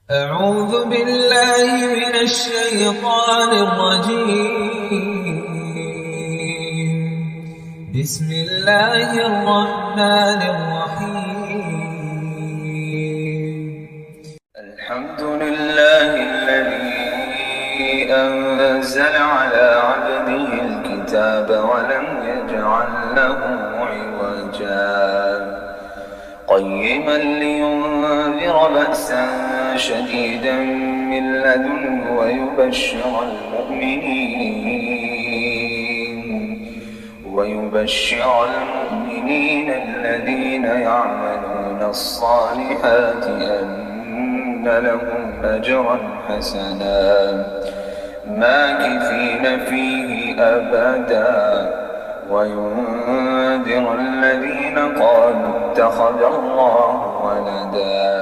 أعوذ بالله من الشيطان الرجيم. بسم الله الرحمن الرحيم. الحمد لله الذي أنزل على عبده الكتاب ولم يجعل له عوجا قيما لينذر بأسا شديدا من لدنه ويبشر المؤمنين الذين يعملون الصالحات أن لهم أجرا حسنا ماكثين فيه أبدا وينذر الذين قالوا اتخذ الله ولدا.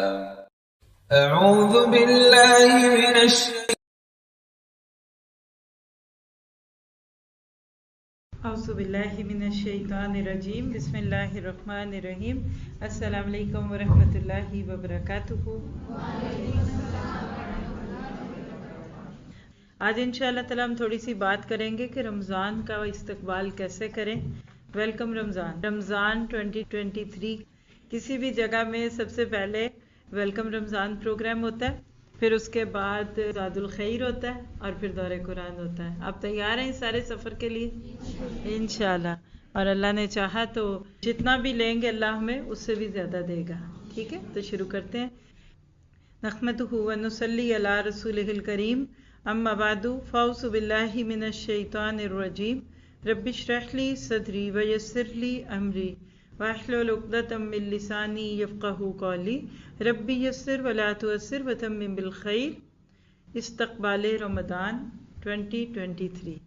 أعوذ بالله من اعوذ باللہ من الشیطان الرجیم. بسم اللہ الرحمن الرحیم. السلام علیکم ورحمۃ اللہ وبرکاتہ. آج انشاءاللہ تعالی ہم تھوڑی سی بات کریں گے کہ رمضان کا استقبال کیسے کریں. ویلکم رمضان 2023. کسی بھی جگہ میں سب سے پہلے ویلکم رمضان پروگرام ہوتا ہے، پھر اس کے بعد زاد الخیر ہوتا ہے اور پھر دورہ قرآن ہوتا ہے. آپ تیار ہیں اس سارے سفر کے لیے؟ انشاءاللہ. اور اللہ نے چاہا تو جتنا بھی لیں گے اللہ ہمیں اس سے بھی زیادہ دے گا. ٹھیک ہے، تو شروع کرتے ہیں. نحمدہ ونصلی علی رسولہ الکریم. اما بعد فاعوذ باللہ من الشیطان الرجیم. رب اشرح لی صدری ویسر لی امری واحلل عقدۃ من لسانی یفقہوا قولی. ربی یسر ولا تعسر وتمم بالخیر. استقبال رمضان 2023.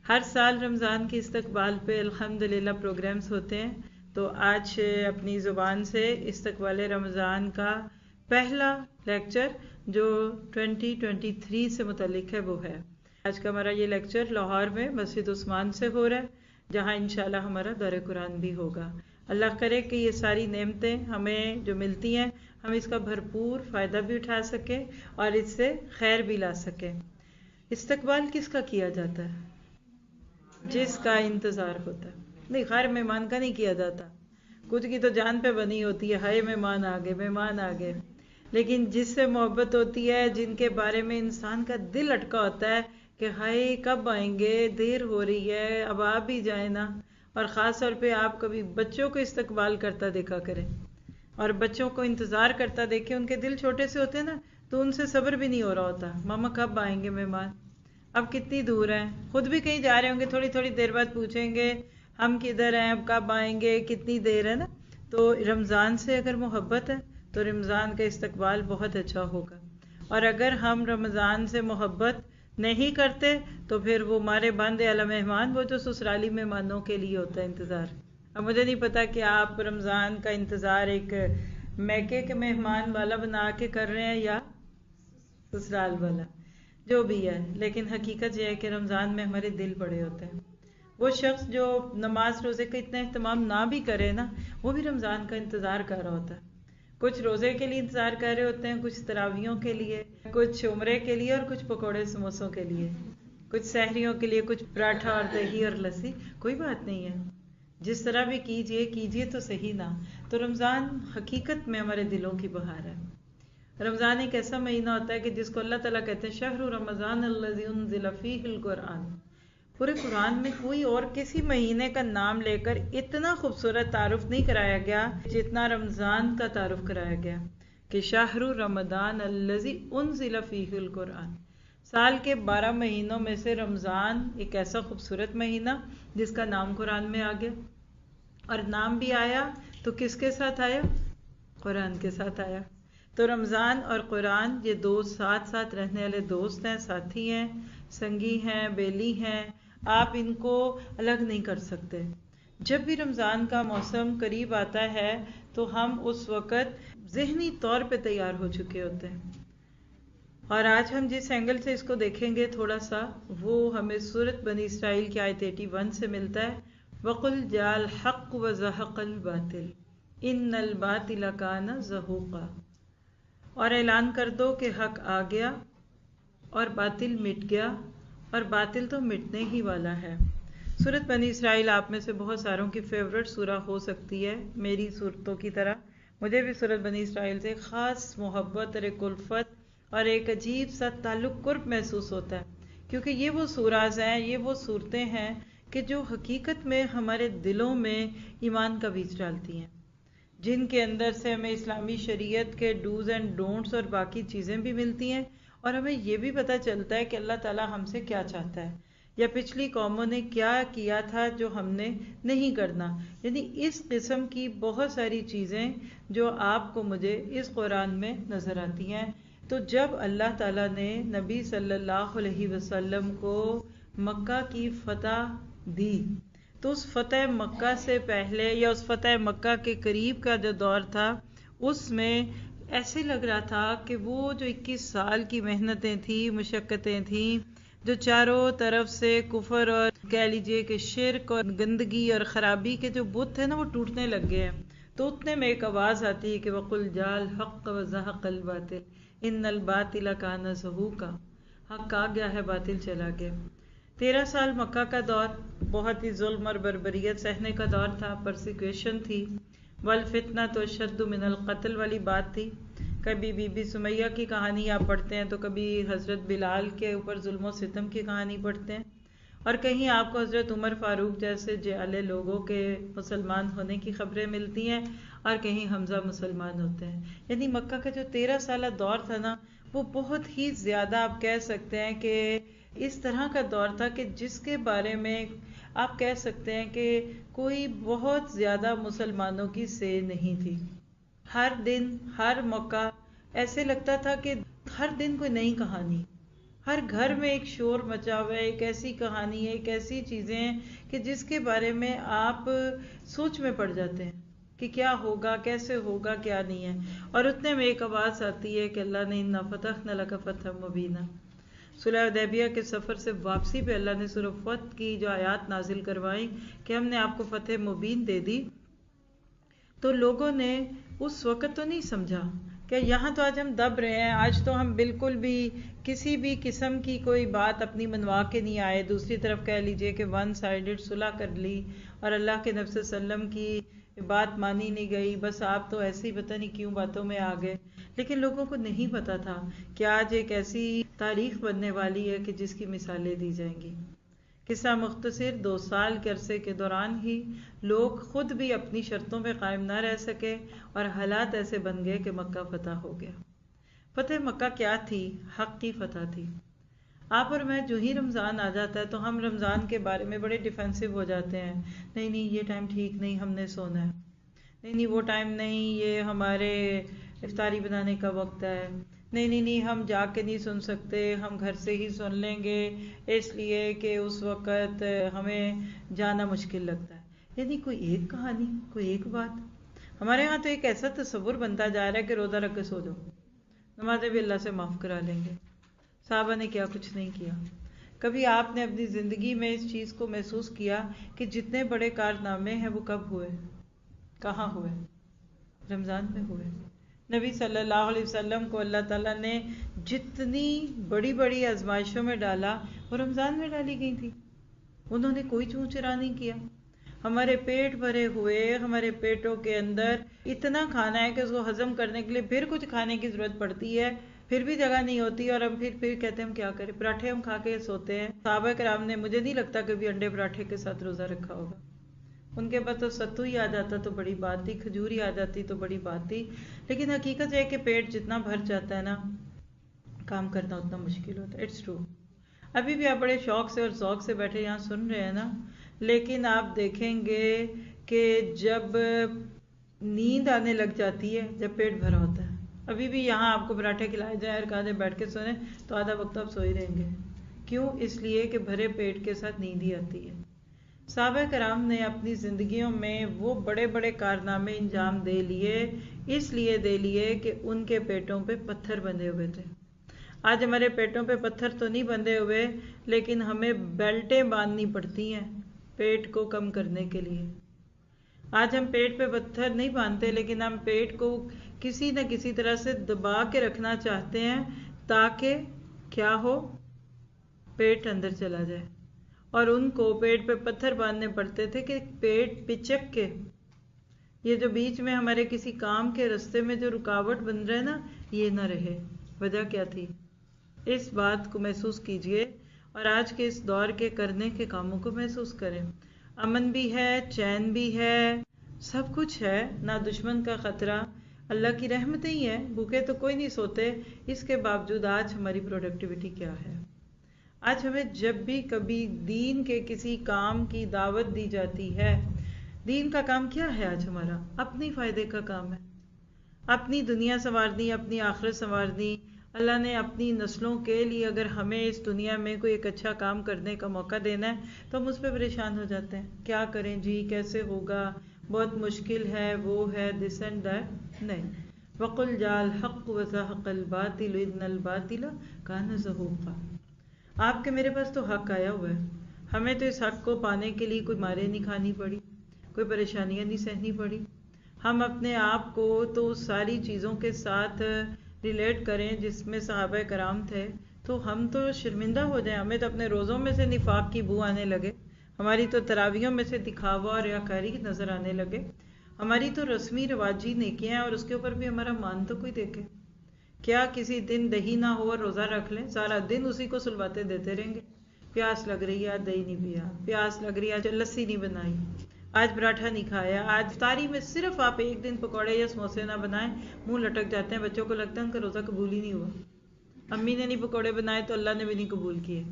ہر سال رمضان کے استقبال پہ الحمدللہ پروگرامز ہوتے ہیں. تو آج اپنی زبان سے استقبال رمضان کا پہلا لیکچر جو 2023 سے متعلق ہے وہ ہے. آج کا ہمارا یہ لیکچر لاہور میں مسجد عثمان سے ہو رہا ہے، جہاں انشاءاللہ ہمارا دورہ قرآن بھی ہوگا. اللہ کرے کہ یہ ساری نعمتیں ہمیں جو ملتی ہیں ہم اس کا بھرپور فائدہ بھی اٹھا سکیں اور اس سے خیر بھی لا سکیں. استقبال کس کا کیا جاتا ہے؟ جس کا انتظار ہوتا ہے. نہیں، خیر مہمان کا نہیں کیا جاتا. کچھ کی تو جان پہ بنی ہوتی ہے، ہائے مہمان آ گئے مہمان آ گئے. لیکن جس سے محبت ہوتی ہے، جن کے بارے میں انسان کا دل اٹکا ہوتا ہے کہ ہائے کب آئیں گے، دیر ہو رہی ہے، اب آپ بھی جائیں نا. اور خاص طور پہ آپ کبھی بچوں کو استقبال کرتا دیکھا کریں اور بچوں کو انتظار کرتا دیکھیں. ان کے دل چھوٹے سے ہوتے ہیں نا، تو ان سے صبر بھی نہیں ہو رہا ہوتا. ماما کب آئیں گے مہمان، اب کتنی دور ہیں. خود بھی کہیں جا رہے ہوں گے، تھوڑی تھوڑی دیر بعد پوچھیں گے ہم کدھر ہیں، اب کب آئیں گے، کتنی دیر ہے نا. تو رمضان سے اگر محبت ہے تو رمضان کا استقبال بہت اچھا ہوگا. اور اگر ہم رمضان سے محبت نہیں کرتے تو پھر وہ ہمارے باندھے والا مہمان، وہ جو سسرالی مہمانوں کے لیے ہوتا ہے انتظار. اب مجھے نہیں پتا کہ آپ رمضان کا انتظار ایک میکے کے مہمان والا بنا کے کر رہے ہیں یا سسرال والا، جو بھی ہے. لیکن حقیقت یہ ہے کہ رمضان میں ہمارے دل بڑے ہوتے ہیں. وہ شخص جو نماز روزے کا اتنا اہتمام نہ بھی کرے نا، وہ بھی رمضان کا انتظار کر رہا ہوتا ہے. کچھ روزے کے لیے انتظار کر رہے ہوتے ہیں، کچھ تراویحوں کے لیے، کچھ عمرے کے لیے اور کچھ پکوڑے سموسوں کے لیے، کچھ سحریوں کے لیے، کچھ پراٹھا اور دہی اور لسی. کوئی بات نہیں ہے، جس طرح بھی کیجئے تو صحیح نا. تو رمضان حقیقت میں ہمارے دلوں کی بہار ہے. رمضان ایک ایسا مہینہ ہوتا ہے کہ جس کو اللہ تعالیٰ کہتے ہیں شہر رمضان الذی انزل فیہ القرآن. پورے قرآن میں کوئی اور کسی مہینے کا نام لے کر اتنا خوبصورت تعارف نہیں کرایا گیا جتنا رمضان کا تعارف کرایا گیا کہ شہر رمضان الذی انزل فیہ القرآن. سال کے 12 مہینوں میں سے رمضان ایک ایسا خوبصورت مہینہ جس کا نام قرآن میں آ گیا. اور نام بھی آیا تو کس کے ساتھ آیا؟ قرآن کے ساتھ آیا. تو رمضان اور قرآن یہ دو ساتھ ساتھ رہنے والے دوست ہیں، ساتھی ہیں، سنگی ہیں، بیلی ہیں. آپ ان کو الگ نہیں کر سکتے. جب بھی رمضان کا موسم قریب آتا ہے تو ہم اس وقت ذہنی طور پہ تیار ہو چکے ہوتے ہیں. اور آج ہم جس اینگل سے اس کو دیکھیں گے تھوڑا سا، وہ ہمیں سورۃ بنی اسرائیل کی آیت 81 سے ملتا ہے. وَقُلْ جَاءَ الْحَقُّ وَزَهَقَ الْبَاطِلُ إِنَّ الْبَاطِلَ كَانَ زَهُوقًا. اور اعلان کر دو کہ حق آ گیا اور باطل مٹ گیا، اور باطل تو مٹنے ہی والا ہے۔ سورۃ بنی اسرائیل آپ میں سے بہت ساروں کی فیورٹ سورہ ہو سکتی ہے، میری صورتوں کی طرح مجھے بھی سورۃ بنی اسرائیل سے خاص محبت اور ایک الفت اور ایک عجیب سا تعلق قرب محسوس ہوتا ہے، کیونکہ یہ وہ سوراز ہیں، یہ وہ صورتیں ہیں کہ جو حقیقت میں ہمارے دلوں میں ایمان کا بیج ڈالتی ہیں، جن کے اندر سے ہمیں اسلامی شریعت کے ڈوز اینڈ ڈونٹس اور باقی چیزیں بھی ملتی ہیں، اور ہمیں یہ بھی پتہ چلتا ہے کہ اللہ تعالیٰ ہم سے کیا چاہتا ہے یا پچھلی قوموں نے کیا کیا تھا جو ہم نے نہیں کرنا۔ یعنی اس قسم کی بہت ساری چیزیں جو آپ کو مجھے اس قرآن میں نظر آتی ہیں۔ تو جب اللہ تعالیٰ نے نبی صلی اللہ علیہ وسلم کو مکہ کی فتح دی، تو اس فتح مکہ سے پہلے یا اس فتح مکہ کے قریب کا جو دور تھا، اس میں ایسے لگ رہا تھا کہ وہ جو 21 سال کی محنتیں تھیں، مشقتیں تھیں، جو چاروں طرف سے کفر اور کہہ لیجئے کہ شرک اور گندگی اور خرابی کے جو بت ہیں نا، وہ ٹوٹنے لگ گئے ہیں۔ تو اتنے میں ایک آواز آتی ہے کہ وَقُلْ جَاءَ الْحَقُّ وَزَهَقَ الْبَاطِلُ إِنَّ الْبَاطِلَ كَانَ زَهُوقًا، حق آ گیا ہے، باطل چلا گیا۔ 13 سال مکہ کا دور بہت ہی ظلم اور بربریت سہنے کا دور تھا، پرسیکیوشن تھی، وَالْفِتْنَةُ أَشَدُّ مِنَ الْقَتْلِ والی بات تھی۔ کبھی بی بی سمیہ کی کہانی آپ پڑھتے ہیں تو کبھی حضرت بلال کے اوپر ظلم و ستم کی کہانی پڑھتے ہیں، اور کہیں آپ کو حضرت عمر فاروق جیسے جعلے لوگوں کے مسلمان ہونے کی خبریں ملتی ہیں، اور کہیں حمزہ مسلمان ہوتے ہیں۔ یعنی مکہ کا جو 13 سالہ دور تھا نا، وہ بہت ہی زیادہ آپ کہہ سکتے ہیں کہ اس طرح کا دور تھا کہ جس کے بارے میں آپ کہہ سکتے ہیں کہ کوئی بہت زیادہ مسلمانوں کی سے نہیں تھی۔ ہر دن ہر موقع ایسے لگتا تھا کہ ہر دن کوئی نئی کہانی، ہر گھر میں ایک شور مچا ہوا ہے، ایک ایسی کہانی ہے، ایک ایسی چیزیں ہیں کہ جس کے بارے میں آپ سوچ میں پڑ جاتے ہیں کہ کیا ہوگا، کیسے ہوگا، کیا نہیں ہے۔ اور اتنے میں ایک آواز آتی ہے کہ اللہ نے اِنَّا فَتَحْنَا لَكَ فَتْحًا مُبِينًا، صلح حدیبیہ کے سفر سے واپسی پہ اللہ نے سورہ فتح کی جو آیات نازل کروائیں کہ ہم نے آپ کو فتح مبین دے دی، تو لوگوں نے اس وقت تو نہیں سمجھا کہ یہاں تو آج ہم دب رہے ہیں، آج تو ہم بالکل بھی کسی بھی قسم کی کوئی بات اپنی منوا کے نہیں آئے، دوسری طرف کہہ لیجئے کہ ون سائیڈڈ صلح کر لی اور اللہ کے نبی صلی اللہ علیہ وسلم کی بات مانی نہیں گئی، بس آپ تو ایسے ہی پتہ نہیں کیوں باتوں میں آ گئے۔ لیکن لوگوں کو نہیں پتا تھا کہ آج ایک ایسی تاریخ بننے والی ہے کہ جس کی مثالیں دی جائیں گی۔ قصہ مختصر، 2 سال کے عرصے کے دوران ہی لوگ خود بھی اپنی شرطوں پہ قائم نہ رہ سکے اور حالات ایسے بن گئے کہ مکہ فتح ہو گیا۔ فتح مکہ کیا تھی؟ حق کی فتح تھی۔ آپ اور میں جو ہی رمضان آ جاتا ہے تو ہم رمضان کے بارے میں بڑے ڈیفینسو ہو جاتے ہیں، نہیں نہیں یہ ٹائم ٹھیک نہیں، ہم نے سونا ہے، نہیں نہیں وہ ٹائم نہیں، یہ ہمارے افطاری بنانے کا وقت ہے، نہیں نہیں نہیں ہم جا کے نہیں سن سکتے، ہم گھر سے ہی سن لیں گے، اس لیے کہ اس وقت ہمیں جانا مشکل لگتا ہے۔ یعنی کوئی ایک کہانی، کوئی ایک بات۔ ہمارے ہاں تو ایک ایسا تصور بنتا جا رہا ہے کہ روزہ رکھ کے سو جاؤ، نمازیں بھی اللہ سے معاف کرا لیں گے۔ صحابہ نے کیا کچھ نہیں کیا۔ کبھی آپ نے اپنی زندگی میں اس چیز کو محسوس کیا کہ جتنے بڑے کارنامے ہیں وہ کب ہوئے، کہاں ہوئے؟ رمضان میں ہوئے۔ نبی صلی اللہ علیہ وسلم کو اللہ تعالیٰ نے جتنی بڑی بڑی آزمائشوں میں ڈالا وہ رمضان میں ڈالی گئی تھی، انہوں نے کوئی چوں چرا نہیں کیا۔ ہمارے پیٹ بھرے ہوئے، ہمارے پیٹوں کے اندر اتنا کھانا ہے کہ اس کو ہضم کرنے کے لیے پھر کچھ کھانے کی ضرورت پڑتی ہے، پھر بھی جگہ نہیں ہوتی، اور ہم پھر کہتے ہیں ہم کیا کریں، پراٹھے ہم کھا کے سوتے ہیں۔ صحابہ کرام نے مجھے نہیں لگتا کبھی انڈے پراٹھے کے ساتھ روزہ رکھا ہوگا، ان کے پاس تو ستو ہی آ جاتا تو بڑی بات تھی، کھجور ہی آ جاتی تو بڑی بات تھی۔ لیکن حقیقت یہ ہے کہ پیٹ جتنا بھر جاتا ہے نا، کام کرنا اتنا مشکل ہوتا ہے۔ It's true. ابھی بھی آپ بڑے شوق سے اور ذوق سے بیٹھے یہاں سن رہے ہیں نا، لیکن آپ دیکھیں گے کہ جب نیند آنے لگ جاتی ہے، جب پیٹ بھرا ہوتا ہے، ابھی بھی یہاں آپ کو پراٹھے کھلائے جائیں اور کہا جائے بیٹھ کے سوئیں تو آدھا وقت آپ سوئی رہیں گے۔ کیوں؟ اس لیے کہ بھرے پیٹ کے ساتھ نیند ہی آتی ہے۔ صحابہ کرام نے اپنی زندگیوں میں وہ بڑے بڑے کارنامے انجام دے لیے، اس لیے دے لیے کہ ان کے پیٹوں پہ پتھر بندھے ہوئے تھے۔ آج ہمارے پیٹوں پہ پتھر تو نہیں بندھے ہوئے، لیکن ہمیں بیلٹیں باندھنی پڑتی ہیں پیٹ کو کم کرنے کے لیے۔ آج ہم پیٹ پہ پتھر نہیں باندھتے، لیکن ہم پیٹ کو کسی نہ کسی طرح سے دبا کے رکھنا چاہتے ہیں تاکہ کیا ہو، پیٹ اندر چلا جائے. اور ان کو پیٹ پہ پتھر باندھنے پڑتے تھے کہ پیٹ پچک کے یہ جو بیچ میں ہمارے کسی کام کے رستے میں جو رکاوٹ بن رہا ہے نا، یہ نہ رہے. وجہ کیا تھی؟ اس بات کو محسوس کیجئے اور آج کے اس دور کے کرنے کے کاموں کو محسوس کریں. امن بھی ہے، چین بھی ہے، سب کچھ ہے، نہ دشمن کا خطرہ. اللہ کی رحمتیں ہی ہیں، بھوکے تو کوئی نہیں سوتے. اس کے باوجود آج ہماری پروڈکٹیوٹی کیا ہے؟ آج ہمیں جب بھی کبھی دین کے کسی کام کی دعوت دی جاتی ہے، دین کا کام کیا ہے؟ آج ہمارا اپنی فائدے کا کام ہے، اپنی دنیا سنوارنی، اپنی آخرت سنوارنی. اللہ نے اپنی نسلوں کے لیے اگر ہمیں اس دنیا میں کوئی ایک اچھا کام کرنے کا موقع دینا ہے تو ہم اس پہ پریشان ہو جاتے ہیں. کیا کریں جی، کیسے ہوگا، بہت مشکل ہے، وہ ہے، دس اینڈ دیٹ. نہیں. وَقُلْ جَاءَ الْحَقُّ وَزَهَقَ الْبَاطِلُ إِنَّ الْبَاطِلَ كَانَ زَهُوقًا. آپ کے میرے پاس تو حق آیا ہوا ہے، ہمیں تو اس حق کو پانے کے لیے کوئی مارے نہیں کھانی پڑی، کوئی پریشانیاں نہیں سہنی پڑی. ہم اپنے آپ کو تو ساری چیزوں کے ساتھ ریلیٹ کریں جس میں صحابہ کرام تھے تو ہم تو شرمندہ ہو جائیں. ہمیں تو اپنے روزوں میں سے نفاق کی بو آنے لگے، ہماری تو تراویحوں میں سے دکھاوا اور ریاکاری نظر آنے لگے، ہماری تو رسمی رواجی نیکیاں ہیں اور اس کے اوپر بھی ہمارا مان تو کوئی دیکھے. کیا کسی دن دہی نہ ہو اور روزہ رکھ لیں، سارا دن اسی کو سلواتے دیتے رہیں گے. پیاس لگ رہی ہے، آج دہی نہیں پیا، پیاس لگ رہی ہے، آج لسی نہیں بنائی، آج پراٹھا نہیں کھایا. آج افطاری میں صرف آپ ایک دن پکوڑے یا سموسے نہ بنائیں، منہ لٹک جاتے ہیں. بچوں کو لگتا ہے ان کا روزہ قبول ہی نہیں ہوا. امی نے نہیں پکوڑے بنائے تو اللہ نے بھی نہیں قبول کیے.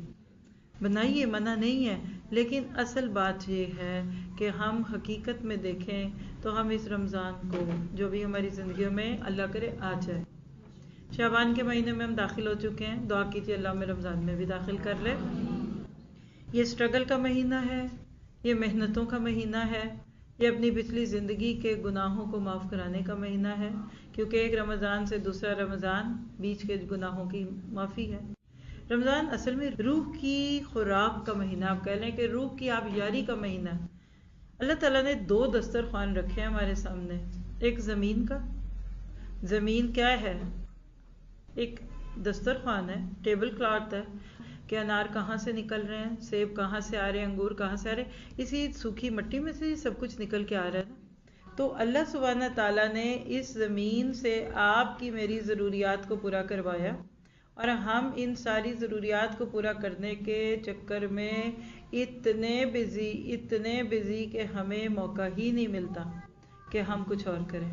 بنائیے، منع نہیں ہے، لیکن اصل بات یہ ہے کہ ہم حقیقت میں دیکھیں تو ہم اس رمضان کو جو بھی ہماری زندگیوں میں اللہ کرے آ جائے. شعبان کے مہینے میں ہم داخل ہو چکے ہیں، دعا کیجیے اللہ میں رمضان میں بھی داخل کر لے. یہ سٹرگل کا مہینہ ہے، یہ محنتوں کا مہینہ ہے، یہ اپنی پچھلی زندگی کے گناہوں کو معاف کرانے کا مہینہ ہے، کیونکہ ایک رمضان سے دوسرا رمضان بیچ کے گناہوں کی معافی ہے. رمضان اصل میں روح کی خوراک کا مہینہ، آپ کہہ لیں کہ روح کی آبیاری کا مہینہ. اللہ تعالیٰ نے 2 دسترخوان رکھے ہیں ہمارے سامنے. ایک زمین کا، زمین کیا ہے؟ ایک دسترخوان ہے، ٹیبل کلاتھ ہے کہ انار کہاں سے نکل رہے ہیں، سیب کہاں سے آ رہے ہیں، انگور کہاں سے آ رہے ہیں، اسی سوکھی مٹی میں سے سب کچھ نکل کے آ رہا ہے نا. تو اللہ سبحانہ تعالیٰ نے اس زمین سے آپ کی میری ضروریات کو پورا کروایا اور ہم ان ساری ضروریات کو پورا کرنے کے چکر میں اتنے بزی کہ ہمیں موقع ہی نہیں ملتا کہ ہم کچھ اور کریں.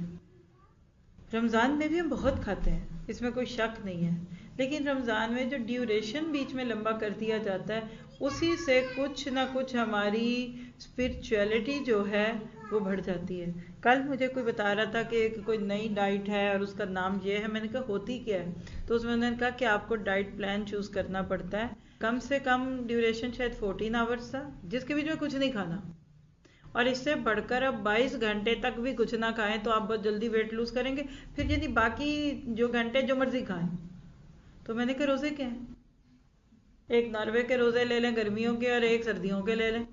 رمضان میں بھی ہم بہت کھاتے ہیں، اس میں کوئی شک نہیں ہے، لیکن رمضان میں جو ڈیوریشن بیچ میں لمبا کر دیا جاتا ہے اسی سے کچھ نہ کچھ ہماری اسپرچویلٹی جو ہے وہ بڑھ جاتی ہے. کل مجھے کوئی بتا رہا تھا کہ کوئی نئی ڈائٹ ہے اور اس کا نام یہ ہے. میں نے کہا ہوتی کیا ہے؟ تو اس میں انہوں نے کہا کہ آپ کو ڈائٹ پلان چوز کرنا پڑتا ہے، کم سے کم ڈیوریشن شاید 14 آورس تھا جس کے بیچ میں کچھ نہیں کھانا، اور اس سے بڑھ کر اب 22 گھنٹے تک بھی کچھ نہ کھائیں تو آپ بہت جلدی ویٹ لوز کریں گے. پھر یعنی باقی جو گھنٹے جو مرضی کھائیں. تو میں نے کہا روزے کیا ہیں؟ ایک ناروے کے روزے لے لیں گرمیوں کے اور ایک سردیوں کے لے لیں.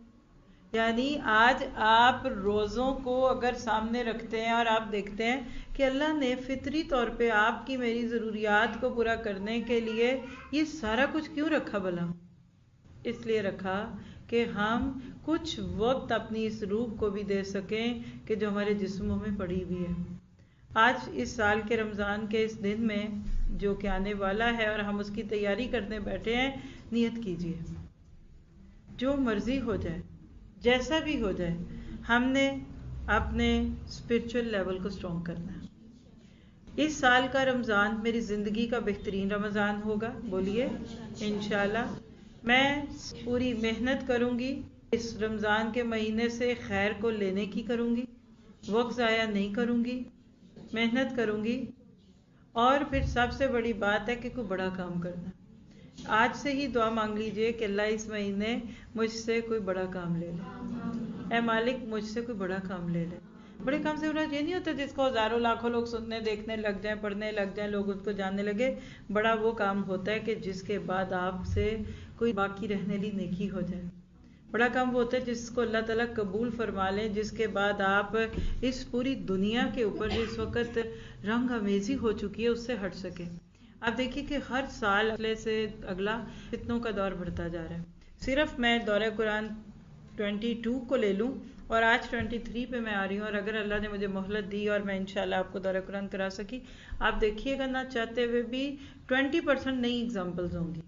یعنی آج آپ روزوں کو اگر سامنے رکھتے ہیں اور آپ دیکھتے ہیں کہ اللہ نے فطری طور پہ آپ کی میری ضروریات کو پورا کرنے کے لیے یہ سارا کچھ کیوں رکھا بھلا؟ اس لیے رکھا کہ ہم کچھ وقت اپنی اس روح کو بھی دے سکیں کہ جو ہمارے جسموں میں پڑی ہوئی ہے. آج اس سال کے رمضان کے اس دن میں جو کہ آنے والا ہے اور ہم اس کی تیاری کرنے بیٹھے ہیں، نیت کیجئے جو مرضی ہو جائے، جیسا بھی ہو جائے، ہم نے اپنے اسپرچل لیول کو سٹرونگ کرنا ہے. اس سال کا رمضان میری زندگی کا بہترین رمضان ہوگا، بولیے انشاءاللہ. میں پوری محنت کروں گی، اس رمضان کے مہینے سے خیر کو لینے کی کروں گی، وقت ضائع نہیں کروں گی، محنت کروں گی. اور پھر سب سے بڑی بات ہے کہ کوئی بڑا کام کرنا. آج سے ہی دعا مانگ لیجئے کہ اللہ اس مہینے مجھ سے کوئی بڑا کام لے لے. اے مالک مجھ سے کوئی بڑا کام لے لے. بڑے کام سے مراد یہ نہیں ہوتا جس کو ہزاروں لاکھوں لوگ سننے دیکھنے لگ جائیں، پڑھنے لگ جائیں، لوگ اس کو جاننے لگے. بڑا وہ کام ہوتا ہے کہ جس کے بعد آپ سے کوئی باقی رہنے لی نیکی ہو جائے. بڑا کام وہ ہوتا ہے جس کو اللہ تعالیٰ قبول فرما لیں، جس کے بعد آپ اس پوری دنیا کے اوپر جو اس وقت رنگ آمیزی ہو چکی ہے اس سے ہٹ سکیں۔ آپ دیکھیے کہ ہر سال اگلے سے اگلا فتنوں کا دور بڑھتا جا رہا ہے۔ صرف میں دورہ قرآن 22 کو لے لوں اور آج 23 پہ میں آ رہی ہوں، اور اگر اللہ نے مجھے مہلت دی اور میں انشاءاللہ آپ کو دورہ قرآن کرا سکی، آپ دیکھیے گا نہ چاہتے ہوئے بھی 20% نئی اگزامپلز ہوں گی۔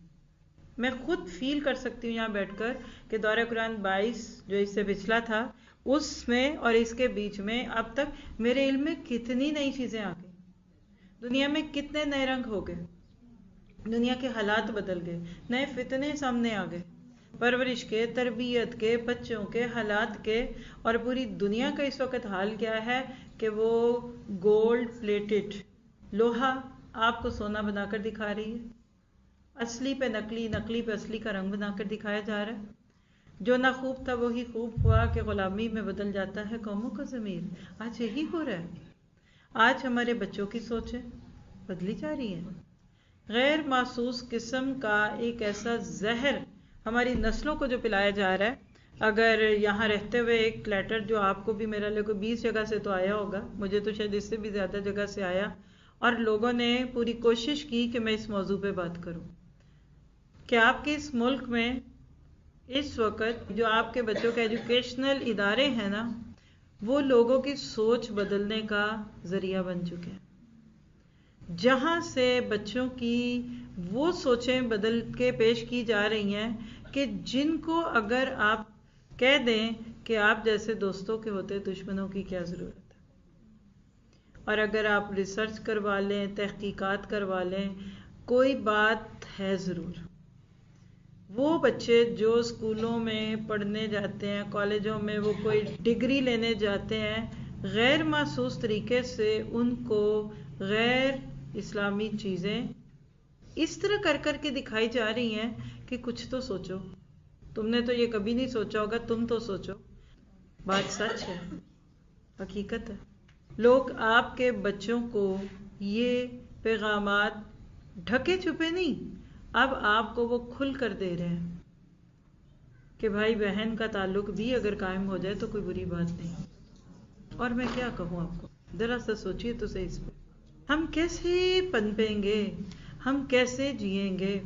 میں خود فیل کر سکتی ہوں یہاں بیٹھ کر کہ دورہ قرآن 22 جو اس سے پچھلا تھا، اس میں اور اس کے بیچ میں اب تک میرے علم میں کتنی نئی چیزیں آ گئی، دنیا میں کتنے نئے رنگ ہو گئے، دنیا کے حالات بدل گئے، نئے فتنے سامنے آ گئے، پرورش کے، تربیت کے، بچوں کے، حالات کے، اور پوری دنیا کا اس وقت حال کیا ہے کہ وہ گولڈ پلیٹڈ لوہا آپ کو سونا بنا کر دکھا رہی ہے، اصلی پہ نقلی، نقلی پہ اصلی کا رنگ بنا کر دکھایا جا رہا ہے۔ جو نہ خوب تھا وہی خوب ہوا کہ غلامی میں بدل جاتا ہے قوموں کا ضمیر۔ آج یہی ہو رہا ہے۔ آج ہمارے بچوں کی سوچیں بدلی جا رہی ہیں۔ غیر محسوس قسم کا ایک ایسا زہر ہماری نسلوں کو جو پلایا جا رہا ہے۔ اگر یہاں رہتے ہوئے ایک لیٹر جو آپ کو بھی میرا لے کو 20 جگہ سے تو آیا ہوگا، مجھے تو شاید اس سے بھی زیادہ جگہ سے آیا، اور لوگوں نے پوری کوشش کی کہ میں اس موضوع پہ بات کروں کہ آپ کے اس ملک میں اس وقت جو آپ کے بچوں کے ایجوکیشنل ادارے ہیں نا، وہ لوگوں کی سوچ بدلنے کا ذریعہ بن چکے ہیں، جہاں سے بچوں کی وہ سوچیں بدل کے پیش کی جا رہی ہیں کہ جن کو اگر آپ کہہ دیں کہ آپ جیسے دوستوں کے ہوتے دشمنوں کی کیا ضرورت ہے، اور اگر آپ ریسرچ کروا لیں، تحقیقات کروا لیں، کوئی بات ہے ضرور۔ وہ بچے جو اسکولوں میں پڑھنے جاتے ہیں، کالجوں میں وہ کوئی ڈگری لینے جاتے ہیں، غیر محسوس طریقے سے ان کو غیر اسلامی چیزیں اس طرح کر کر کے دکھائی جا رہی ہیں کہ کچھ تو سوچو، تم نے تو یہ کبھی نہیں سوچا ہوگا، تم تو سوچو۔ بات سچ ہے، حقیقت ہے۔ لوگ آپ کے بچوں کو یہ پیغامات ڈھکے چھپے نہیں، اب آپ کو وہ کھل کر دے رہے ہیں کہ بھائی بہن کا تعلق بھی اگر قائم ہو جائے تو کوئی بری بات نہیں۔ اور میں کیا کہوں آپ کو، ذرا سا سوچیے تو صحیح اس پہ، ہم کیسے پنپیں گے، ہم کیسے جئیں گے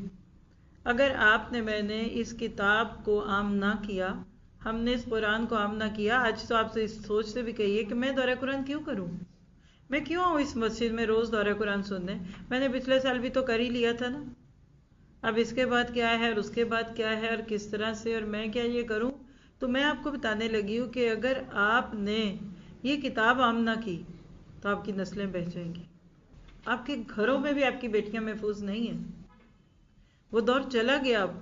اگر آپ نے، میں نے اس کتاب کو عام نہ کیا، ہم نے اس قرآن کو عام نہ کیا۔ آج تو آپ سے اس سوچ سے بھی کہیے کہ میں دورہ قرآن کیوں کروں، میں کیوں آؤں اس مسجد میں روز دورہ قرآن سننے، میں نے پچھلے سال بھی تو کر ہی لیا تھا نا، اب اس کے بعد کیا ہے اور اس کے بعد کیا ہے اور کس طرح سے، اور میں کیا یہ کروں۔ تو میں آپ کو بتانے لگی ہوں کہ اگر آپ نے یہ کتاب عام نہ کی تو آپ کی نسلیں بہہ جائیں گی، آپ کے گھروں میں بھی آپ کی بیٹیاں محفوظ نہیں ہیں۔ وہ دور چلا گیا اب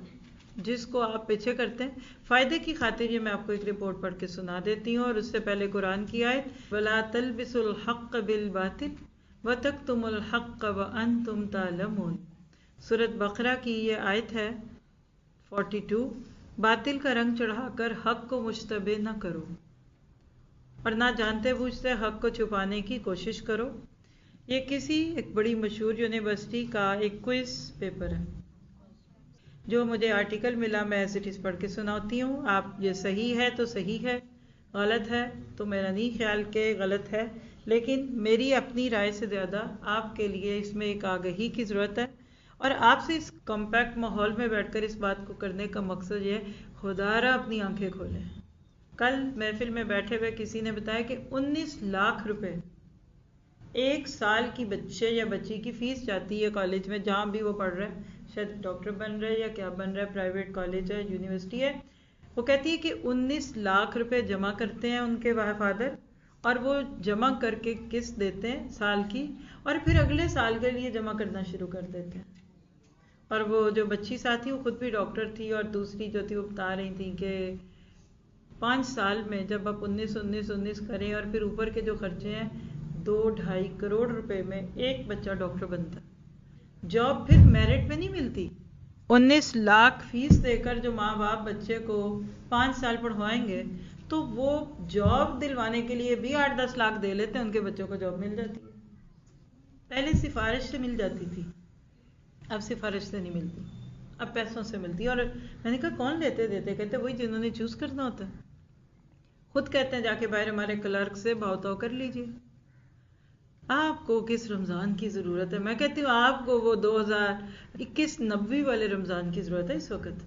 جس کو آپ پیچھے کرتے ہیں۔ فائدے کی خاطر یہ میں آپ کو ایک رپورٹ پڑھ کے سنا دیتی ہوں، اور اس سے پہلے قرآن کی آیت، وَلَا تَلْبِسُوا الْحَقَّ بِالْبَاطِلِ وَتَكْتُمُوا الْحَقَّ وَأَنْتُمْ تَعْلَمُونَ۔ سورۃ بقرہ کی یہ آیت ہے 42، باطل کا رنگ چڑھا کر حق کو مشتبہ نہ کرو، اور نہ جانتے بوجھتے حق کو چھپانے کی کوشش کرو۔ یہ کسی ایک بڑی مشہور یونیورسٹی کا ایک کوئز پیپر ہے، جو مجھے آرٹیکل ملا، میں ایز اٹ از پڑھ کے سناتی ہوں۔ آپ یہ صحیح ہے تو صحیح ہے، غلط ہے تو میرا نہیں خیال کہ غلط ہے، لیکن میری اپنی رائے سے زیادہ آپ کے لیے اس میں ایک آگہی کی ضرورت ہے، اور آپ سے اس کمپیکٹ ماحول میں بیٹھ کر اس بات کو کرنے کا مقصد یہ ہے، خدا را اپنی آنکھیں کھولیں۔ کل محفل میں بیٹھے ہوئے کسی نے بتایا کہ 19 لاکھ روپے ایک سال کی بچے یا بچی کی فیس جاتی ہے کالج میں، جہاں بھی وہ پڑھ رہا ہے، شاید ڈاکٹر بن رہا ہے یا کیا بن رہا ہے، پرائیویٹ کالج ہے، یونیورسٹی ہے۔ وہ کہتی ہے کہ 19 لاکھ روپے جمع کرتے ہیں ان کے فادر، اور وہ جمع کر کے قسط دیتے ہیں سال کی، اور پھر اگلے سال کے لیے جمع کرنا شروع کر دیتے ہیں۔ اور وہ جو بچی ساتھی وہ خود بھی ڈاکٹر تھی، اور دوسری جو تھی وہ بتا رہی تھی کہ 5 سال میں جب آپ 19 کریں اور پھر اوپر کے جو خرچے ہیں، 2-2.5 کروڑ روپے میں ایک بچہ ڈاکٹر بنتا ہے۔ جاب پھر میرٹ پہ نہیں ملتی۔ 19 لاکھ فیس دے کر جو ماں باپ بچے کو 5 سال پڑھوائیں گے، تو وہ جاب دلوانے کے لیے بھی 8-10 لاکھ دے لیتے ہیں، ان کے بچوں کو جاب مل جاتی ہے۔ پہلے سفارش سے مل جاتی تھی، اب سفارش سے نہیں ملتی، اب پیسوں سے ملتی ہے. اور میں نے کہا کون لیتے دیتے؟ کہتے وہی جنہوں نے چوز کرنا ہوتا ہے. خود کہتے ہیں جا کے باہر ہمارے کلرک سے بھاؤ تاؤ کر لیجئے. آپ کو کس رمضان کی ضرورت ہے؟ میں کہتی ہوں آپ کو وہ 2021-90 والے رمضان کی ضرورت ہے اس وقت.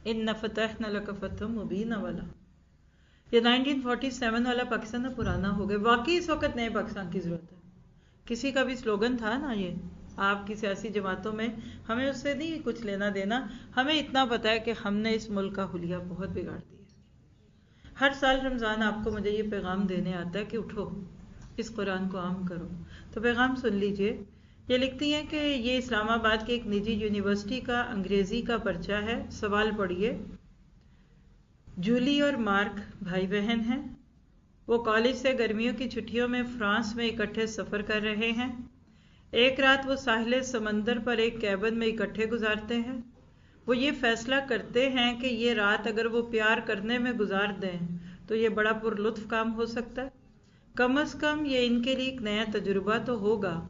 اِنَّ فَتَحْنَا لَكَ فَتْحًا مُبِينًا والا. یہ 1947 والا پاکستان پرانا ہو گیا. واقعی اس وقت نئے پاکستان کی ضرورت ہے. کسی کا بھی سلوگن تھا نا یہ آپ کی سیاسی جماعتوں میں، ہمیں اس سے نہیں کچھ لینا دینا. ہمیں اتنا پتا ہے کہ ہم نے اس ملک کا حلیہ بہت بگاڑ دیا. ہر سال رمضان آپ کو مجھے یہ پیغام دینے آتا ہے کہ اٹھو اس قرآن کو عام کرو. تو پیغام سن لیجئے. یہ لکھتی ہیں کہ یہ اسلام آباد کے ایک نجی یونیورسٹی کا انگریزی کا پرچہ ہے. سوال پڑھیے. جولی اور مارک بھائی بہن ہیں. وہ کالج سے گرمیوں کی چھٹیوں میں فرانس میں اکٹھے سفر کر رہے ہیں. ایک رات وہ ساحل سمندر پر ایک کیبن میں اکٹھے گزارتے ہیں. وہ یہ فیصلہ کرتے ہیں کہ یہ رات اگر وہ پیار کرنے میں گزار دیں تو یہ بڑا پرلطف کام ہو سکتا ہے. کم از کم یہ ان کے لیے ایک نیا تجربہ تو ہوگا.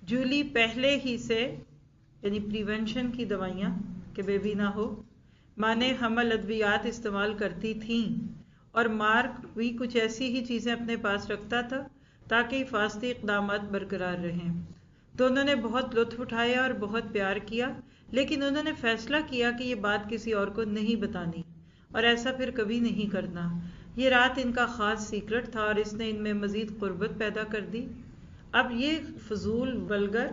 جولی پہلے ہی سے یعنی پریونشن کی دوائیاں کہ بیبی نہ ہو مانے حمل ادویات استعمال کرتی تھیں، اور مارک بھی کچھ ایسی ہی چیزیں اپنے پاس رکھتا تھا تاکہ حفاظتی اقدامات برقرار رہیں. دونوں نے بہت لطف اٹھایا اور بہت پیار کیا، لیکن انہوں نے فیصلہ کیا کہ یہ بات کسی اور کو نہیں بتانی اور ایسا پھر کبھی نہیں کرنا. یہ رات ان کا خاص سیکرٹ تھا اور اس نے ان میں مزید قربت پیدا کر دی. اب یہ فضول ولگر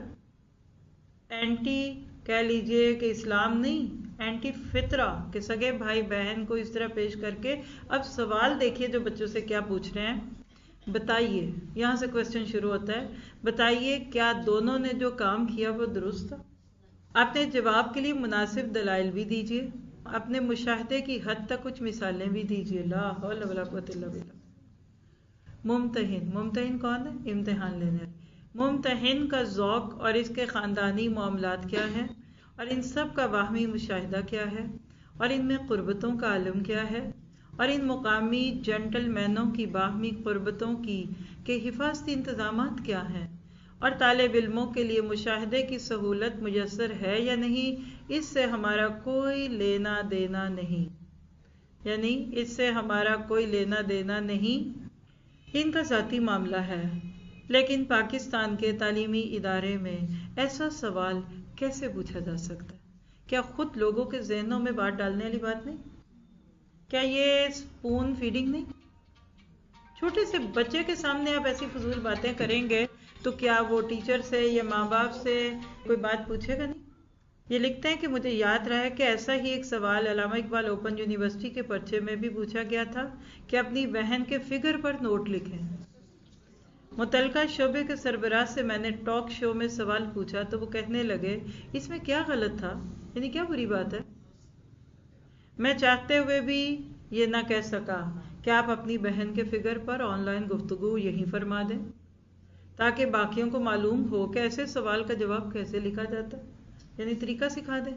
اینٹی کہہ لیجئے کہ اسلام نہیں، اینٹی فطرہ کہ سگے بھائی بہن کو اس طرح پیش کر کے. اب سوال دیکھیے جو بچوں سے کیا پوچھ رہے ہیں. بتائیے، یہاں سے کوسچن شروع ہوتا ہے، بتائیے کیا دونوں نے جو کام کیا وہ درست تھا؟ اپنے جواب کے لیے مناسب دلائل بھی دیجیے. اپنے مشاہدے کی حد تک کچھ مثالیں بھی دیجیے. لا حول ولا قوت الا باللہ. ممتحن کون ہے؟ امتحان لینے والے. ممتحن کا ذوق اور اس کے خاندانی معاملات کیا ہے، اور ان سب کا باہمی مشاہدہ کیا ہے، اور ان میں قربتوں کا عالم کیا ہے، اور ان مقامی جنٹل مینوں کی باہمی قربتوں کی کہ حفاظتی انتظامات کیا ہیں، اور طالب علموں کے لیے مشاہدے کی سہولت میسر ہے یا نہیں. اس سے ہمارا کوئی لینا دینا نہیں، یعنی اس سے ہمارا کوئی لینا دینا نہیں، ان کا ذاتی معاملہ ہے. لیکن پاکستان کے تعلیمی ادارے میں ایسا سوال کیسے پوچھا جا سکتا ہے؟ کیا خود لوگوں کے ذہنوں میں بات ڈالنے والی بات نہیں؟ کیا یہ سپون فیڈنگ نہیں؟ چھوٹے سے بچے کے سامنے آپ ایسی فضول باتیں کریں گے تو کیا وہ ٹیچر سے یا ماں باپ سے کوئی بات پوچھے گا نہیں؟ یہ لکھتے ہیں کہ مجھے یاد رہا ہے کہ ایسا ہی ایک سوال علامہ اقبال اوپن یونیورسٹی کے پرچے میں بھی پوچھا گیا تھا کہ اپنی بہن کے فگر پر نوٹ لکھیں. متعلقہ شعبے کے سربراہ سے میں نے ٹاک شو میں سوال پوچھا تو وہ کہنے لگے اس میں کیا غلط تھا، یعنی کیا بری بات ہے؟ میں چاہتے ہوئے بھی یہ نہ کہہ سکا کہ آپ اپنی بہن کے فگر پر آن لائن گفتگو یہی فرما دیں تاکہ باقیوں کو معلوم ہو کہ ایسے سوال کا جواب کیسے لکھا جاتا ہے، یعنی طریقہ سکھا دیں.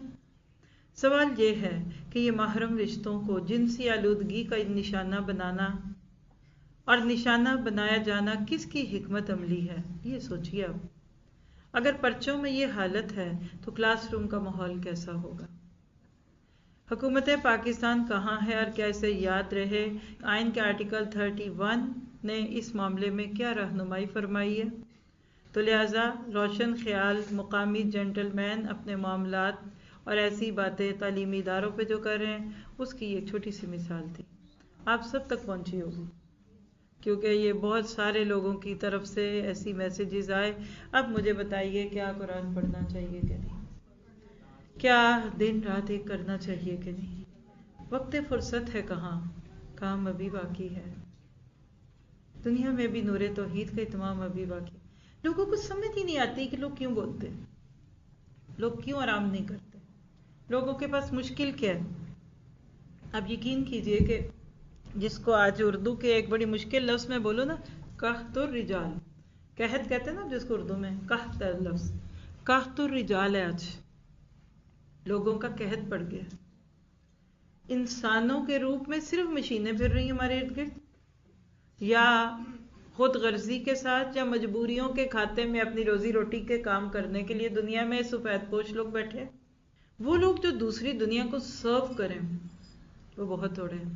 سوال یہ ہے کہ یہ محرم رشتوں کو جنسی آلودگی کا نشانہ بنانا اور نشانہ بنایا جانا کس کی حکمت عملی ہے؟ یہ سوچیے. اب اگر پرچوں میں یہ حالت ہے تو کلاس روم کا ماحول کیسا ہوگا؟ حکومت پاکستان کہاں ہے اور کیا اسے یاد رہے؟ آئین کے آرٹیکل 31 نے اس معاملے میں کیا رہنمائی فرمائی ہے؟ تو لہٰذا روشن خیال مقامی جنٹل مین اپنے معاملات اور ایسی باتیں تعلیمی اداروں پہ جو کر رہے ہیں اس کی ایک چھوٹی سی مثال تھی، آپ سب تک پہنچی ہوگی کیونکہ یہ بہت سارے لوگوں کی طرف سے ایسی میسیجز آئے. اب مجھے بتائیے کیا قرآن پڑھنا چاہیے کہ نہیں، کیا دن رات ایک کرنا چاہیے کہ نہیں؟ وقت فرصت ہے کہاں، کام ابھی باقی ہے. دنیا میں بھی نور توحید کا اتمام ابھی باقی. لوگوں کو سمجھ ہی نہیں آتی کہ لوگ کیوں بولتے ہیں، لوگ کیوں آرام نہیں کرتے، لوگوں کے پاس مشکل کیا ہے. اب یقین کیجئے کہ جس کو آج اردو کے ایک بڑی مشکل لفظ میں بولو نا، قحط الرجال، قحط کہتے ہیں نا جس کو اردو میں، قحط ہے لفظ، قحط الرجال ہے. آج لوگوں کا قحط پڑ گیا. انسانوں کے روپ میں صرف مشینیں پھر رہی ہیں ہمارے ارد گرد، یا خود غرضی کے ساتھ یا مجبوریوں کے کھاتے میں اپنی روزی روٹی کے کام کرنے کے لیے دنیا میں سفید پوش لوگ بیٹھے. وہ لوگ جو دوسری دنیا کو سرو کریں وہ بہت تھوڑے ہیں.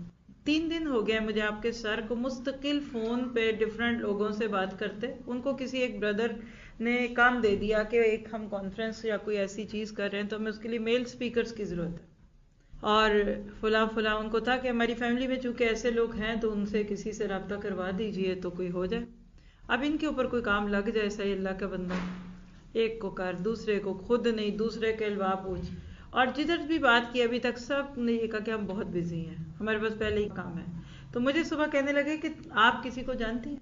3 دن ہو گئے مجھے آپ کے سر کو مستقل فون پہ ڈفرینٹ لوگوں سے بات کرتے. ان کو کسی ایک بردر نے کام دے دیا کہ ایک ہم کانفرنس یا کوئی ایسی چیز کر رہے ہیں تو ہمیں اس کے لیے میل سپیکرز کی ضرورت ہے، اور فلاں فلاں ان کو تھا کہ ہماری فیملی میں چونکہ ایسے لوگ ہیں تو ان سے کسی سے رابطہ کروا دیجئے تو کوئی ہو جائے. اب ان کے اوپر کوئی کام لگ جائے، صحیح اللہ کا بندہ، ایک کو کر، دوسرے کو خود نہیں، دوسرے کے الوا پوچھ. اور جدھر بھی بات کی ابھی تک سب نے یہ کہا کہ ہم بہت بزی ہیں، ہمارے پاس پہلے ہی کام ہے. تو مجھے صبح کہنے لگے کہ آپ کسی کو جانتی ہیں،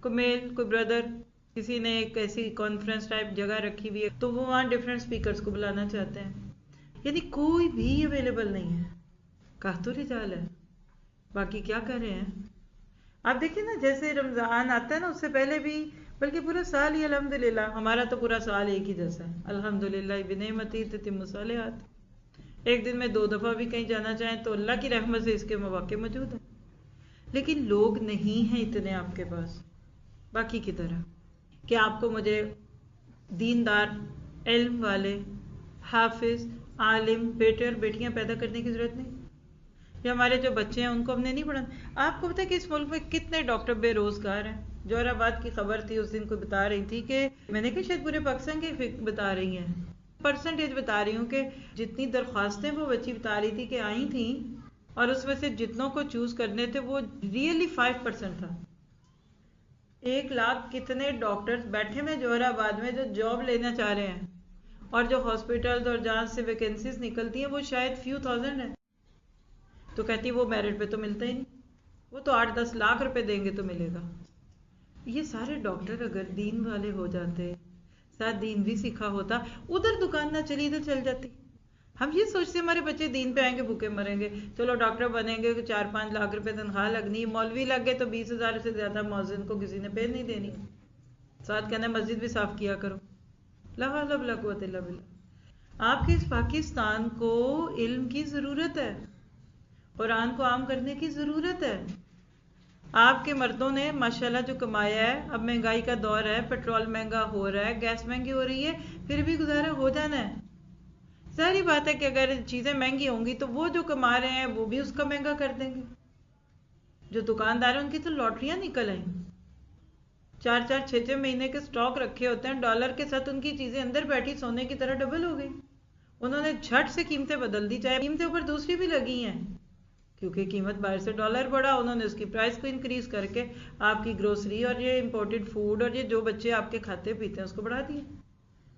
کوئی میل، کوئی بردر، کسی نے ایک ایسی کانفرنس ٹائپ جگہ رکھی ہوئی ہے تو وہ وہاں ڈفرینٹ سپیکرز کو بلانا چاہتے ہیں. یعنی کوئی بھی اویلیبل نہیں ہے. کہا تو رجال ہے، باقی کیا کر رہے ہیں. آپ دیکھیں نا، جیسے رمضان آتا ہے نا، اس سے پہلے بھی بلکہ پورا سال ہی الحمدللہ، ہمارا تو پورا سال ایک ہی جیسا ہے، الحمدللہ بنعمتہ تتم الصالحات. ایک دن میں 2 دفعہ بھی کہیں جانا چاہیں تو اللہ کی رحمت سے اس کے مواقع موجود ہیں. لیکن لوگ نہیں ہیں اتنے آپ کے پاس باقی کی طرح کہ آپ کو مجھے دیندار، علم والے، حافظ، عالم بیٹے اور بیٹیاں پیدا کرنے کی ضرورت نہیں. یا ہمارے جو بچے ہیں ان کو ہم نے نہیں پڑھانا. آپ کو پتا ہے کہ اس ملک میں کتنے ڈاکٹر بے روزگار ہیں. جوہر آباد کی خبر تھی اس دن، کوئی بتا رہی تھی کہ میں نے کہا شاید پورے پاکستان کی بتا رہی ہیں، پرسنٹیج بتا رہی ہوں کہ جتنی درخواستیں وہ بچی بتا رہی تھی کہ آئی تھیں اور اس میں سے جتنوں کو چوز کرنے تھے وہ ریئلی 5% تھا. 1 لاکھ کتنے ڈاکٹرز بیٹھے ہوئے جوہر آباد میں جو جاب لینا چاہ رہے ہیں، اور جو ہاسپٹلز اور جہاں سے ویکینسیز نکلتی ہیں وہ شاید few thousand ہیں. تو کہتی وہ میرٹ پہ تو ملتا ہی نہیں، وہ تو 8-10 لاکھ روپے دیں گے تو ملے گا. یہ سارے ڈاکٹر اگر دین والے ہو جاتے، ساتھ دین بھی سیکھا ہوتا، ادھر دکان نہ چلی ادھر چل جاتی. ہم یہ سوچتے ہمارے بچے دین پہ آئیں گے بھوکے مریں گے، چلو ڈاکٹر بنیں گے، 4-5 لاکھ روپے تنخواہ لگنی، مولوی لگ گئے تو 20,000 سے زیادہ مؤذن کو کسی نے پے نہیں دینی، ساتھ کہنا مسجد بھی صاف کیا کرو. لا حول ولا قوت الا باللہ. آپ کے اس پاکستان کو علم کی ضرورت ہے، قرآن کو عام کرنے کی ضرورت ہے. آپ کے مردوں نے ماشاءاللہ جو کمایا ہے، اب مہنگائی کا دور ہے، پیٹرول مہنگا ہو رہا ہے، گیس مہنگی ہو رہی ہے، پھر بھی گزارا ہو جانا ہے. ظاہری بات ہے کہ اگر چیزیں مہنگی ہوں گی تو وہ جو کما رہے ہیں وہ بھی اس کا مہنگا کر دیں گے. جو دکاندار ہیں ان کی تو لاٹریاں نکل آئیں، 4-4 6-6 مہینے کے سٹاک رکھے ہوتے ہیں، ڈالر کے ساتھ ان کی چیزیں اندر بیٹھی سونے کی طرح ڈبل ہو گئی. انہوں نے جھٹ سے قیمتیں بدل دی، چاہے قیمتیں اوپر دوسری بھی لگی ہیں کیونکہ قیمت باہر سے ڈالر بڑھا، انہوں نے اس کی پرائس کو انکریز کر کے آپ کی گروسری اور یہ امپورٹڈ فوڈ اور یہ جو بچے آپ کے کھاتے پیتے ہیں اس کو بڑھا دیا.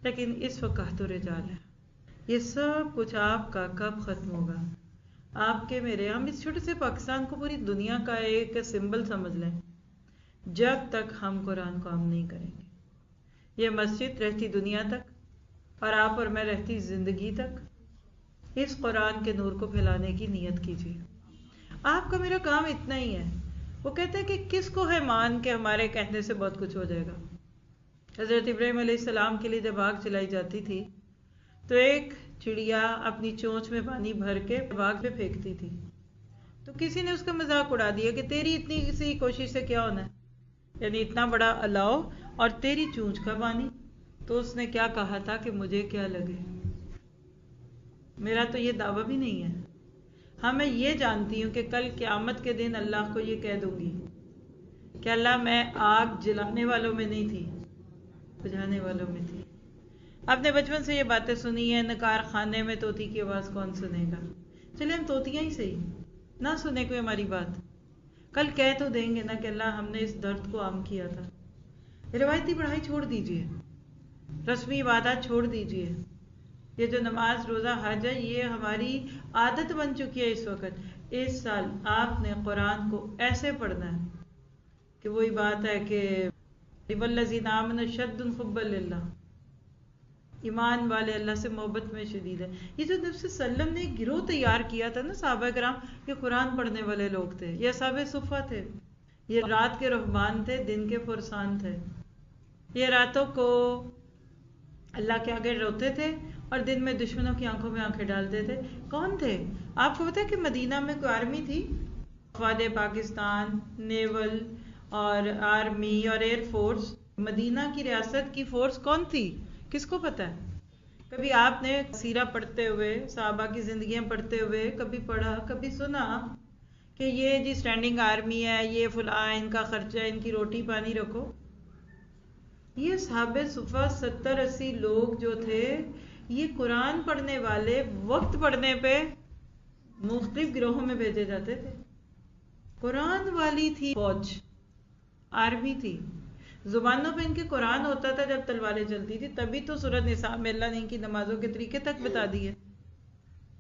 لیکن اس وقت تو رجال ہے. یہ سب کچھ آپ کا کب ختم ہوگا؟ آپ کے میرے، ہم اس چھوٹے سے پاکستان کو پوری دنیا کا ایک سمبل سمجھ لیں. جب تک ہم قرآن کو عام نہیں کریں گے، یہ مسجد رہتی دنیا تک اور آپ اور میں رہتی زندگی تک، اس قرآن کے نور کو پھیلانے کی نیت کیجیے. آپ کا میرا کام اتنا ہی ہے. وہ کہتے ہیں کہ کس کو ہے مان کہ ہمارے کہنے سے بہت کچھ ہو جائے گا. حضرت ابراہیم علیہ السلام کے لیے جب آگ چلائی جاتی تھی تو ایک چڑیا اپنی چونچ میں پانی بھر کے آگ پہ پھینکتی تھی، تو کسی نے اس کا مذاق اڑا دیا کہ تیری اتنی سی کوشش سے کیا ہونا ہے، یعنی اتنا بڑا الاؤ اور تیری چونچ کا پانی. تو اس نے کیا کہا تھا کہ مجھے کیا لگے، میرا تو یہ دعویٰ بھی نہیں ہے. ہاں میں یہ جانتی ہوں کہ کل قیامت کے دن اللہ کو یہ کہہ دوں گی کہ اللہ میں آگ جلانے والوں میں نہیں تھی، بجھانے والوں میں تھی. آپ نے بچپن سے یہ باتیں سنی ہیں، نکار خانے میں طوطی کی آواز کون سنے گا. چلے ہم طوطیاں ہی صحیح نہ سنے کوئی ہماری بات، کل کہہ تو دیں گے نا کہ اللہ ہم نے اس درد کو عام کیا تھا. روایتی پڑھائی چھوڑ دیجئے، رسمی عبادات چھوڑ دیجئے. یہ جو نماز روزہ حج ہے یہ ہماری عادت بن چکی ہے اس وقت. اس سال آپ نے قرآن کو ایسے پڑھنا ہے کہ وہی بات ہے کہ والذین آمنوا اشد حبا للہ، ایمان والے اللہ سے محبت میں شدید ہے. یہ جو نبی صلی اللہ علیہ وسلم نے ایک گروہ تیار کیا تھا نا صحابہ کرام، یہ قرآن پڑھنے والے لوگ تھے، یہ اصحاب صفہ تھے، یہ رات کے رہبان تھے، دن کے فرسان تھے. یہ راتوں کو اللہ کے آگے روتے تھے اور دن میں دشمنوں کی آنکھوں میں آنکھیں ڈالتے تھے. کون تھے آپ کو پتا ہے کہ مدینہ میں کوئی آرمی تھی، فوج پاکستان، نیول اور آرمی اور ایئر فورس، مدینہ کی ریاست کی فورس کون تھی، کس کو پتا ہے؟ کبھی آپ نے سیرہ پڑھتے ہوئے، صحابہ کی زندگیاں پڑھتے ہوئے کبھی پڑھا، کبھی سنا کہ یہ جی سٹینڈنگ آرمی ہے، یہ فلاں، ان کا خرچہ، ان کی روٹی پانی رکھو؟ یہ صحابہ صفہ 70-80 لوگ جو تھے، یہ قرآن پڑھنے والے وقت پڑھنے پہ مختلف گروہوں میں بھیجے جاتے تھے. قرآن والی تھی فوج، آرمی تھی. زبانوں پہ ان کے قرآن ہوتا تھا جب تلواریں چلتی تھی. تبھی تو سورۃ نساء میں اللہ نے ان کی نمازوں کے طریقے تک بتا دیے.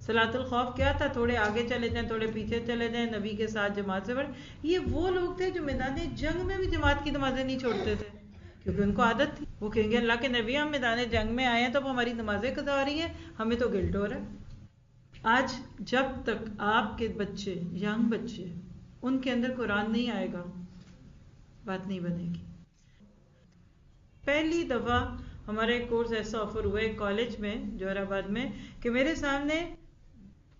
صلاۃ الخوف کیا تھا؟ تھوڑے آگے چلے جائیں، تھوڑے پیچھے چلے جائیں، نبی کے ساتھ جماعت سے پڑھ. یہ وہ لوگ تھے جو میدان جنگ میں بھی جماعت کی نمازیں نہیں چھوڑتے تھے، کیونکہ ان کو عادت تھی. وہ کہیں گے اللہ کے نبی، ہم میدان جنگ میں آئے ہیں تو اب ہماری نمازیں قضا ہو رہی ہیں، ہمیں تو گلٹ ہو رہا ہے. آج جب تک آپ کے بچے، ینگ بچے، ان کے اندر قرآن نہیں آئے گا، بات نہیں بنے گی. پہلی دفعہ ہمارا ایک کورس ایسا آفر ہوا ہے کالج میں جوہر آباد میں کہ میرے سامنے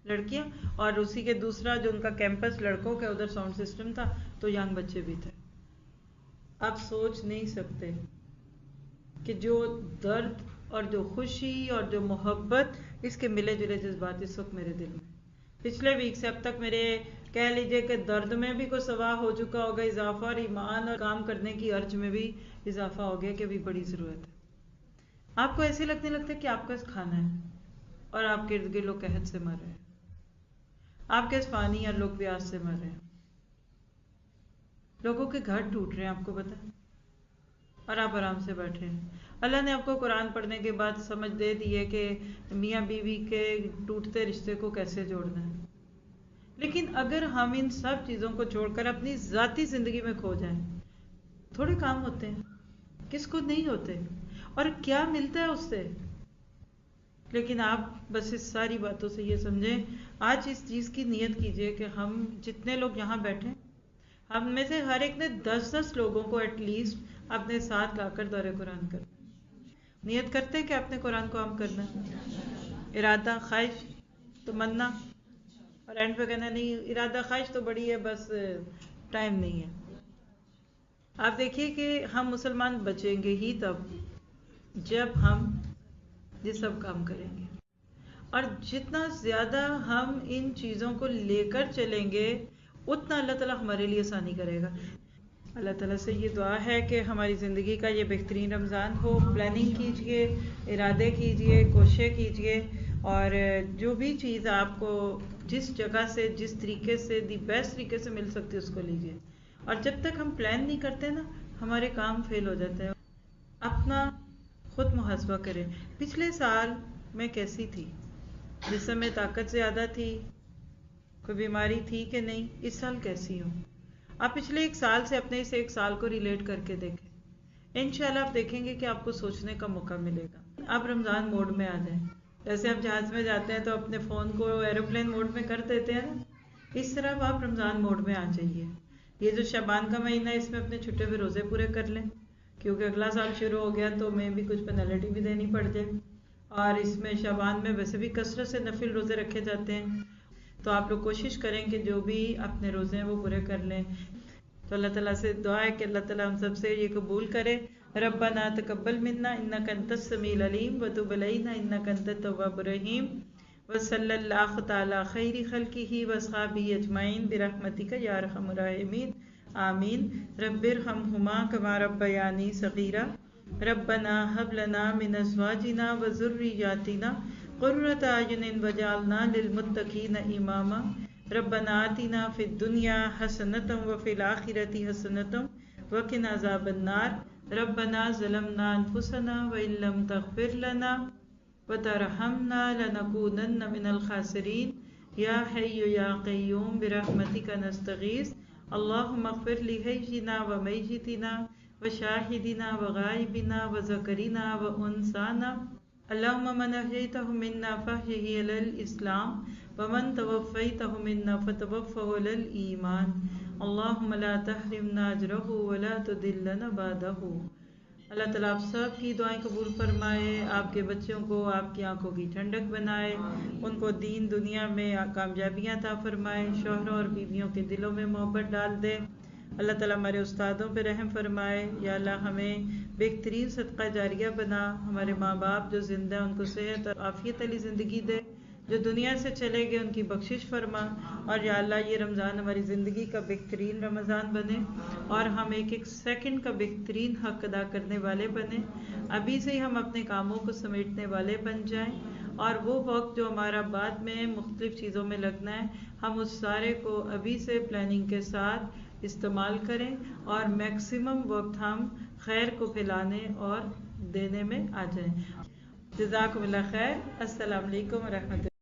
لڑکیاں اور اسی کے دوسرا جو ان کا کیمپس لڑکوں کا ادھر ساؤنڈ سسٹم تھا تو ینگ بچے بھی تھے. آپ سوچ نہیں سکتے کہ جو درد اور جو خوشی اور جو محبت، اس کے ملے جلے جذبات اس وقت میرے دل میں. پچھلے ویک سے اب تک میرے کہہ لیجئے کہ درد میں بھی کوئی سوا ہو چکا ہوگا اضافہ، اور ایمان اور کام کرنے کی ارج میں بھی اضافہ ہو گیا کہ ابھی بڑی ضرورت ہے. آپ کو ایسے لگنے لگتا ہے کہ آپ کا کھانا ہے اور آپ کے ارد گرد لوگ قحط سے مر رہے ہیں، آپ کے پانی اور لوگ پیاس سے مر رہے ہیں، لوگوں کے گھر ٹوٹ رہے ہیں، آپ کو پتا ہے، اور آپ آرام سے بیٹھے ہیں. اللہ نے آپ کو قرآن پڑھنے کے بعد سمجھ دے دی ہے کہ میاں بیوی کے ٹوٹتے رشتے کو کیسے جوڑنا ہے. لیکن اگر ہم ان سب چیزوں کو چھوڑ کر اپنی ذاتی زندگی میں کھو جائیں، تھوڑے کام ہوتے ہیں، کس کو نہیں ہوتے، اور کیا ملتا ہے اس سے. لیکن آپ بس اس ساری باتوں سے یہ سمجھیں، آج اس چیز کی نیت کیجئے کہ ہم جتنے لوگ یہاں بیٹھے، ہم میں سے ہر ایک نے 10-10 لوگوں کو ایٹ لیسٹ اپنے ساتھ لا کر دورہ قرآن کرنا. نیت کرتے کہ اپنے قرآن کو عام کرنا، ارادہ، خواہش، تمنا، اور اینڈ پہ کہنا نہیں ارادہ خواہش تو بڑی ہے، بس ٹائم نہیں ہے. آپ دیکھیے کہ ہم مسلمان بچیں گے ہی تب جب ہم یہ سب کام کریں گے، اور جتنا زیادہ ہم ان چیزوں کو لے کر چلیں گے اتنا اللہ تعالیٰ ہمارے لیے آسانی کرے گا. اللہ تعالیٰ سے یہ دعا ہے کہ ہماری زندگی کا یہ بہترین رمضان ہو. پلاننگ کیجئے، ارادے کیجئے، کوششیں کیجئے، اور جو بھی چیز آپ کو جس جگہ سے، جس طریقے سے، دی بیسٹ طریقے سے مل سکتی اس کو لیجئے. اور جب تک ہم پلان نہیں کرتے نا، ہمارے کام فیل ہو جاتے ہیں. اپنا خود محاسبہ کریں، پچھلے سال میں کیسی تھی، جسم میں طاقت زیادہ تھی، کوئی بیماری تھی کہ نہیں، اس سال کیسی ہوں. آپ پچھلے ایک سال سے اپنے اس ایک سال کو ریلیٹ کر کے دیکھیں، انشاءاللہ آپ دیکھیں گے کہ آپ کو سوچنے کا موقع ملے گا. آپ رمضان موڈ میں آ جائیں. جیسے آپ جہاز میں جاتے ہیں تو اپنے فون کو ایروپلین موڈ میں کر دیتے ہیں نا، اس طرح آپ رمضان موڈ میں آ جائیے. یہ جو شعبان کا مہینہ ہے، اس میں اپنے چھٹے ہوئے روزے پورے کر لیں، کیونکہ اگلا سال شروع ہو گیا تو میں بھی کچھ پینلٹی بھی دینی پڑ جائے. اور اس میں شعبان میں ویسے بھی کثرت سے نفل روزے رکھے جاتے ہیں، تو آپ لوگ کوشش کریں کہ جو بھی اپنے روزے ہیں وہ پورے کر لیں. تو اللہ تعالیٰ سے دعا ہے کہ اللہ تعالیٰ ہم سب سے یہ قبول کرے. ربنا تقبل منا انک انت السمیع العلیم وتب علینا انک انت التواب الرحیم وصلی اللہ تعالی خیر خلقہ واصحابہ اجمعین برحمتک یا ارحم الراحمین آمین. رب ارحمہما کما ربیانی صغیرا. ربنا هب لنا من ازواجنا وذریاتنا قرۃ اعین واجعلنا للمتقین اماما. ربنا آتنا فی الدنیا حسنۃ وفی الآخرۃ حسنۃ وقنا عذاب النار. ربنا ظلمنا انفسنا وان لم تغفر لنا وترحمنا لنکونن من الخاسرین. یا حی یا قیوم برحمتک نستغیث. اللہم اغفر لحینا ومیتنا وشاہدنا وغائبنا وذکرنا وانثانا. اللہم من احییتہ منا فاحیہ علی الاسلام ومن توفیتہ منا فتوفہ علی الایمان. اللہم لا تحرمنا اجرہ ولا تضلنا بعدہ. اللہ تعالیٰ آپ سب کی دعائیں قبول فرمائے، آپ کے بچوں کو آپ کی آنکھوں کی ٹھنڈک بنائے، ان کو دین دنیا میں کامیابیاں عطا فرمائے، شوہروں اور بیویوں کے دلوں میں محبت ڈال دے. اللہ تعالیٰ ہمارے استادوں پہ رحم فرمائے. یا اللہ ہمیں بہترین صدقہ جاریہ بنا، ہمارے ماں باپ جو زندہ ہیں ان کو صحت اور عافیت والی زندگی دے، جو دنیا سے چلے گئے ان کی بخشش فرما، اور یا اللہ یہ رمضان ہماری زندگی کا بہترین رمضان بنے اور ہم ایک ایک سیکنڈ کا بہترین حق ادا کرنے والے بنیں، ابھی سے ہی ہم اپنے کاموں کو سمیٹنے والے بن جائیں، اور وہ وقت جو ہمارا بعد میں مختلف چیزوں میں لگنا ہے ہم اس سارے کو ابھی سے پلاننگ کے ساتھ استعمال کریں اور میکسیمم وقت ہم خیر کو پھیلانے اور دینے میں آ جائیں۔ جزاکم اللہ خیر۔ السلام علیکم ورحمۃ اللہ۔